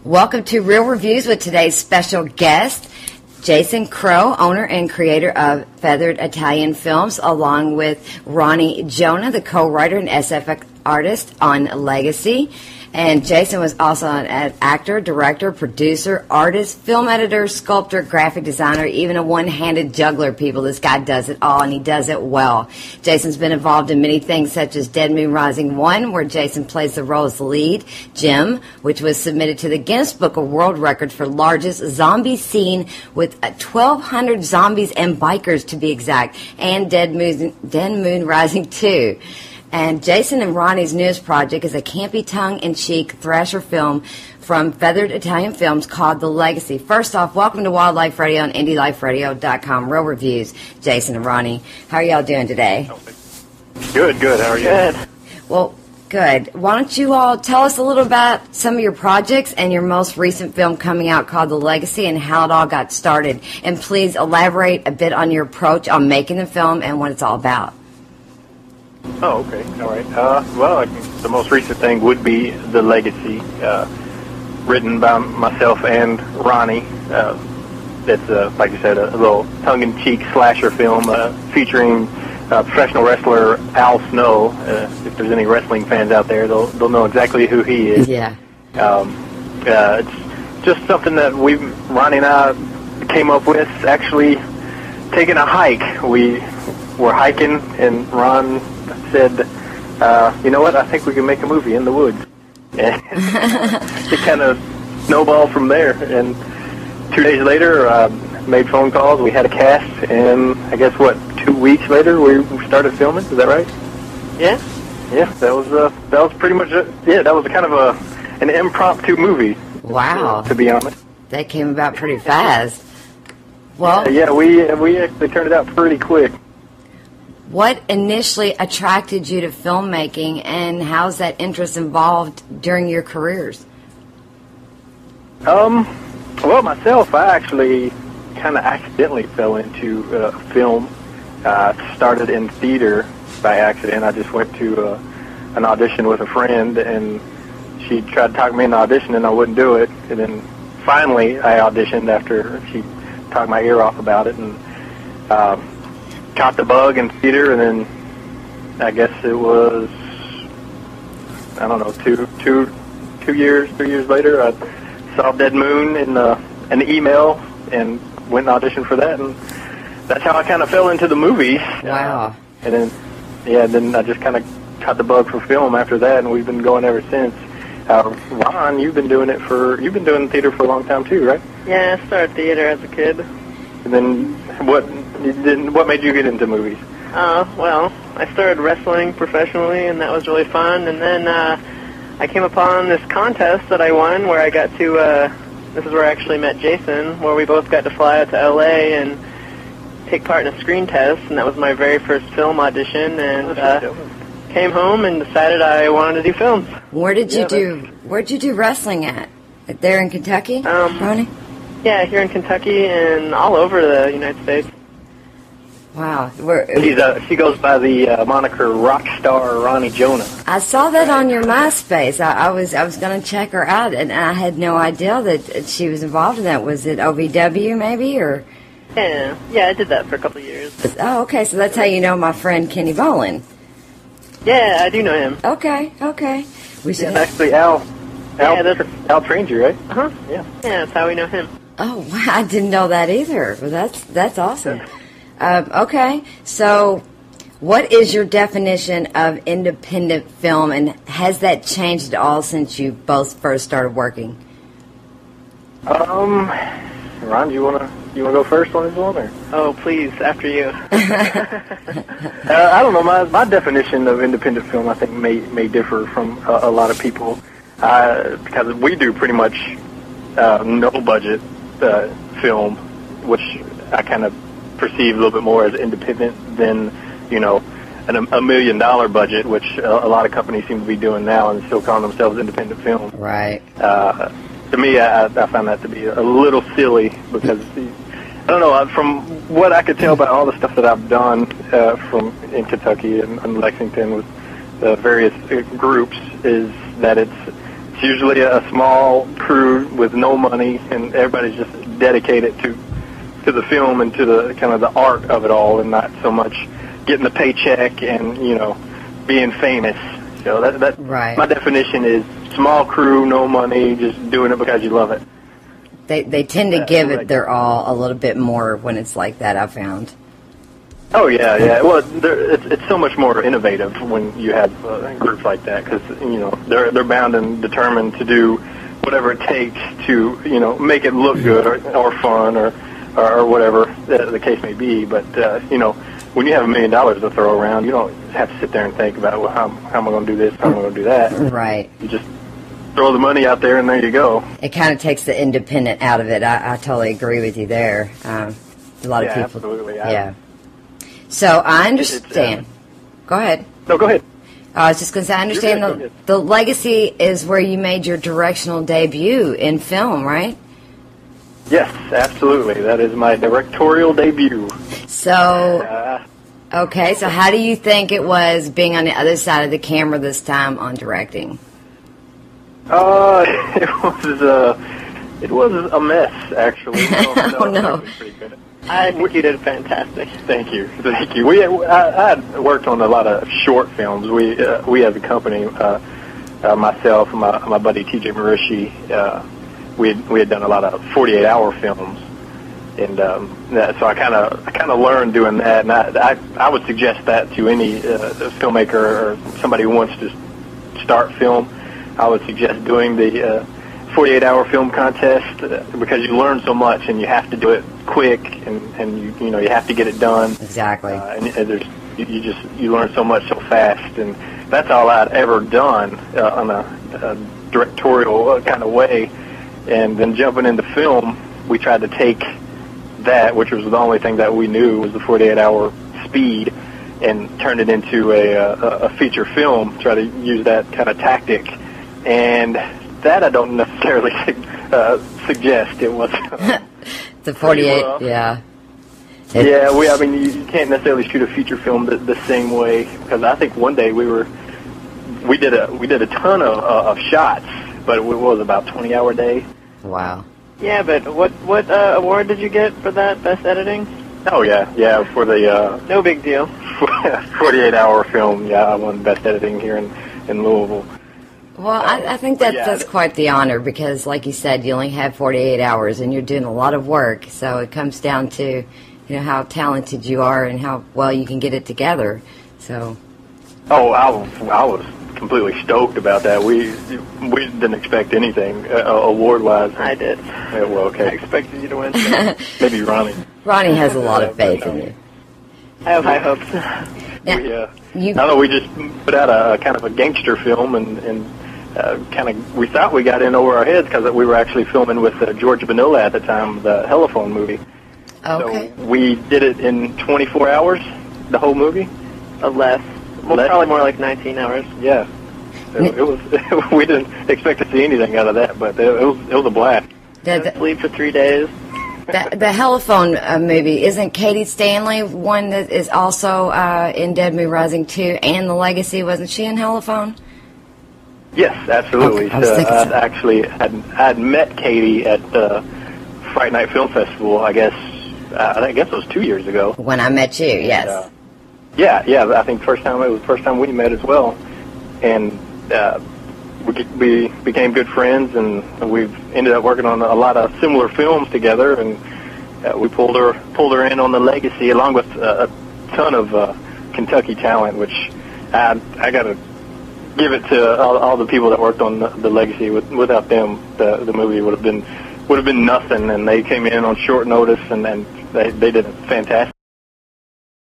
Welcome to Real Reviews with today's special guest, Jason Crowe, owner and creator of Feathered Italian Films, along with Ronnie Jonah, the co-writer and SF artist on Legacy. And Jason was also an actor, director, producer, artist, film editor, sculptor, graphic designer, even a one-handed juggler, people. This guy does it all, and he does it well. Jason's been involved in many things, such as Dead Moon Rising 1, where Jason plays the role as the lead, Jim, which was submitted to the Guinness Book of World Record for largest zombie scene with 1,200 zombies and bikers, to be exact, and Dead Moon Rising 2. And Jason and Ronnie's newest project is a campy, tongue-in-cheek thrasher film from Feathered Italian Films called The Legacy. First off, welcome to Wildlife Radio and IndieLifeRadio.com. Real Reviews, Jason and Ronnie. How are y'all doing today? Good. How are you? Good. Well, good. Why don't you all tell us a little about some of your projects and your most recent film coming out called The Legacy and how it all got started. And please elaborate a bit on your approach on making the film and what it's all about. Oh, okay. All right. Well, I think the most recent thing would be The Legacy, written by myself and Ronnie. It's, like you said, a little tongue-in-cheek slasher film featuring professional wrestler Al Snow. If there's any wrestling fans out there, they'll know exactly who he is. Yeah. It's just something that Ronnie and I came up with, actually taking a hike. We were hiking, and Ron said, you know what, I think we can make a movie in the woods. And it kind of snowballed from there. And 2 days later, made phone calls, we had a cast, and I guess, 2 weeks later, we started filming. Is that right? Yeah. Yeah, that was pretty much it. Yeah, that was kind of an impromptu movie. Wow. To be honest. That came about pretty fast. Well. Yeah, we actually turned it out pretty quick. What initially attracted you to filmmaking, and how's that interest involved during your careers? Well, myself, I actually kind of accidentally fell into film. I started in theater by accident. I just went to an audition with a friend, and she tried to talk me into audition, and I wouldn't do it. And then finally, I auditioned after she talked my ear off about it, and caught the bug in theater, and then I guess it was, I don't know, 3 years later, I saw Dead Moon in an email and went and auditioned for that, and that's how I kind of fell into the movies. Wow. And then I just kind of caught the bug for film after that, and we've been going ever since. Ron, you've been doing theater for a long time too, right? Yeah, I started theater as a kid. And then what made you get into movies? Well, I started wrestling professionally, and that was really fun. And then I came upon this contest that I won, where I got to, this is where I actually met Jason, where we both got to fly out to L.A. and take part in a screen test, and that was my very first film audition, and came home and decided I wanted to do films. Where'd you do wrestling at? There in Kentucky, Ronnie? Yeah, here in Kentucky and all over the United States. Wow. She goes by the moniker Rockstar Ronnie Jonah. I saw that on your MySpace. I was going to check her out, and I had no idea that she was involved in that. Was it OVW maybe, or? Yeah, I did that for a couple of years. Oh, okay. So that's how you know my friend Kenny Bolin. Yeah, I do know him. Okay. We should. Yeah, actually, Al trained you, right? Uh-huh. Yeah, that's how we know him. Oh, wow, I didn't know that either. Well, that's awesome. Okay, so what is your definition of independent film, and has that changed at all since you both first started working? Ron, you wanna go first on this one, or? Oh, please, after you. I don't know. My definition of independent film, I think, may differ from a lot of people, because we do pretty much no budget film, which I kind of perceive a little bit more as independent than, a $1 million budget, which a lot of companies seem to be doing now and still calling themselves independent film. Right. To me, I found that to be a little silly, because I don't know, from what I could tell by all the stuff that I've done in Kentucky and Lexington with the various groups, is that it's it's usually a small crew with no money, and everybody's just dedicated to the film and to the kind of the art of it all, and not so much getting the paycheck and, you know, being famous. So that right. My definition is small crew, no money, just doing it because you love it. They tend to give it their all a little bit more when it's like that, I've found. Oh, yeah. Well, it's so much more innovative when you have groups like that, because, you know, they're bound and determined to do whatever it takes to, you know, make it look good or fun or whatever the case may be. But, you know, when you have $1 million to throw around, you don't have to sit there and think about, well, how am I going to do this, how am I going to do that? Right. You just throw the money out there, and there you go. It kind of takes the independent out of it. I totally agree with you there. A lot of people. Absolutely. Yeah. So I understand. Go ahead. No, go ahead. I was just going to say, I understand the Legacy is where you made your directional debut in film, right? Yes, absolutely. That is my directorial debut. So, okay, so how do you think it was being on the other side of the camera this time on directing? It was a mess, actually. Oh, no. It was pretty good. I think you did fantastic. Thank you. I had worked on a lot of short films. We as a company, myself and my buddy T.J. Marishi, we had done a lot of 48-hour films, and so I kind of learned doing that. And I would suggest that to any filmmaker or somebody who wants to start film. I would suggest doing the 48-hour film contest because you learn so much, and you have to do it quick, and you know you have to get it done. Exactly. And you learn so much so fast, and that's all I'd ever done on a directorial kind of way. And then jumping into film, we tried to take that, which was the only thing that we knew was the 48-hour speed, and turn it into a feature film. Try to use that kind of tactic. And that I don't necessarily suggest. It was the 48, yeah. Yeah, I mean, you can't necessarily shoot a feature film the same way, because I think one day we did a ton of shots, but it was about 20-hour day. Wow. Yeah, but what award did you get for that, best editing? Oh yeah, for the no big deal. 48-hour film. Yeah, I won best editing here in Louisville. Well, I think that's quite the honor, because, like you said, you only have 48 hours, and you're doing a lot of work. So it comes down to, you know, how talented you are and how well you can get it together. So. Oh, I was completely stoked about that. We didn't expect anything award-wise. I did. Yeah, well, okay. I expected you to win. Maybe Ronnie. Ronnie has a lot of faith in you. I have high hopes. Now, I don't know, we just put out a kind of a gangster film, and we thought we got in over our heads because we were actually filming with George Vanilla at the time, the Telephone movie. Okay. So we did it in 24 hours, the whole movie. Less. Well, probably more like 19 hours. Yeah. It was. We didn't expect to see anything out of that, but it was a blast. Sleep for 3 days. The Telephone movie, isn't Katie Stanley one that is also in Dead Moon Rising 2 and The Legacy? Wasn't she in Telephone? Yes, absolutely. Okay, I'd met Katie at the Fright Night Film Festival. I guess it was 2 years ago. When I met you, yes. Yeah. I think it was the first time we met as well, and we became good friends, and we've ended up working on a lot of similar films together, and we pulled her in on The Legacy along with a ton of Kentucky talent, which I got to give it to all the people that worked on The Legacy. Without them, the movie would have been nothing, and they came in on short notice, and they did it fantastic.